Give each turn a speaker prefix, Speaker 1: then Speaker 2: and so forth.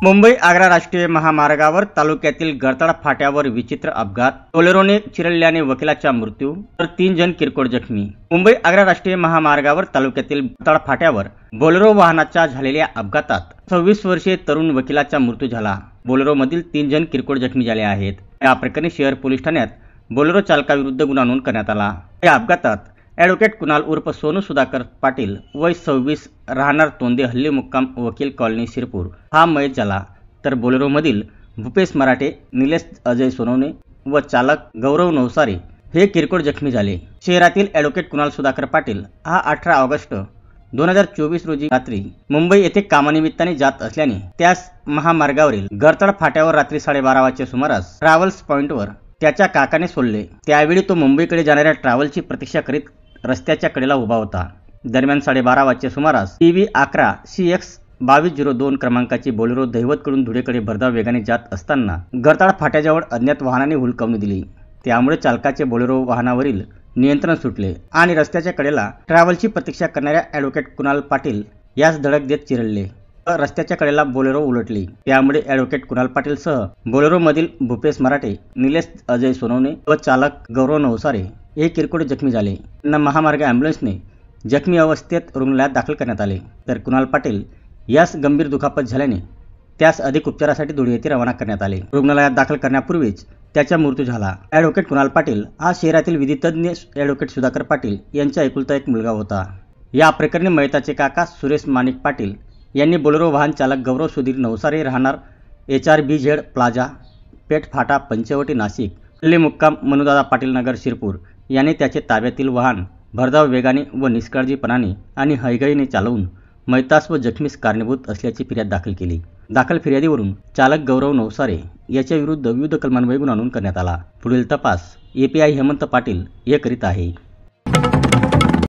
Speaker 1: मुंबई आग्रा राष्ट्रीय महामार्गावर तालुक्यातील गरतड फाट्यावर विचित्र अपघात, बोलेरोने चिरडल्याने वकिलाचा मृत्यू तर 3 जण किरकोळ जखमी। मुंबई आग्रा राष्ट्रीय महामार्गावर तालुक्यातील गरतड फाट्यावर बोलेरो वाहनाच्या झालेल्या अपघातात 26 वर्षीय तरुण वकिलाचा मृत्यू झाला। बोलेरो मधील 3 जण किरकोळ जखमी झाले आहेत। या प्रकरणी शहर पोलीस ठाण्यात बोलेरो चालकाविरुद्ध गुन्हा नोंद करण्यात आला। या अपघातात ॲडव्होकेट कुणाल उर्फ सोनू सुधाकर पाटील वय 26 राहणार तोंदे हल्ली मुक्काम वकील कॉलनी शिरपूर हा मयत झाला, तर बोलेरो मधील भूपेश मराठे, निलेश अजय सोनवणे व चालक गौरव नवसारे हे किरकोळ जखमी झाले। शहरातील ॲडव्होकेट कुणाल सुधाकर पाटील हा 18 ऑगस्ट 2024 रोजी रात्री मुंबई येथे कामानिमित्ताने जात असल्याने त्यास महामार्गावरील गरतड फाट्यावर रात्री 12:30 वाजच्या सुमारास ट्रॅव्हल्स पॉइंटवर त्याच्या काकाने सोडले। त्यावेळी तो मुंबईकडे जाणाऱ्या ट्रॅव्हलची प्रतीक्षा करीत रस्त्याच्या कडेला उभा होता। दरम्यान 12:30 वाजच्या सुमारास PV 11 CX 2202 क्रमांकाची बोलेरो दैवतकडून धुळेकडे भरधाव वेगाने जात असताना गरतड फाट्याजवळ अज्ञात वाहनाने हुलकावणी दिली। त्यामुळे चालकाचे बोलेरो वाहनावरील नियंत्रण सुटले आणि रस्त्याच्या कडेला ट्रॅव्हलची प्रतीक्षा करणाऱ्या ॲडव्होकेट कुणाल पाटील यास धडक देत चिरडले। रस्त्याच्या कडेला बोलेरो उलटली। त्यामुळे ॲडव्होकेट कुणाल पाटील सह बोलेरो मधील भूपेश मराठे, निलेश अजय सोनवणे व चालक गौरव नवसारे हे किरकोळ जखमी झाले। त्यांना महामार्ग ॲम्ब्युलन्सने जखमी अवस्थेत रुग्णालयात दाखल करण्यात आले, तर कुणाल पाटील यास गंभीर दुखापत झाल्याने त्यास अधिक उपचारासाठी धुळे येथे रवाना करण्यात आले। रुग्णालयात दाखल करण्यापूर्वीच त्याचा मृत्यू झाला। ॲडव्होकेट कुणाल पाटील हा शहरातील विधितज्ञ ॲडव्होकेट सुधाकर पाटील यांचा एकुलता एक मुलगा होता। या प्रकरणी मयताचे काका सुरेश माणिक पाटील यांनी बोलेरो वाहन चालक गौरव सुधीर नवसारे राहणार HRBZ प्लाझा पेठ फाटा पंचवटी नाशिक हल्ली मुक्काम मनुदादा पाटील नगर शिरपूर याने त्याचे ताब्यातील वाहन भरधाव वेगाने व निष्काळजीपणाने आणि हयगयीने चालवून मयतास व जखमीस कारणीभूत असल्याची फिर्याद दाखल केली। दाखल फिर्यादीवरून चालक गौरव नवसारे याच्या विरुद्ध विविध कलमान्वये गुन्हा नोंद करण्यात आला। पुढील तपास API हेमंत पाटील हे करीत आहे।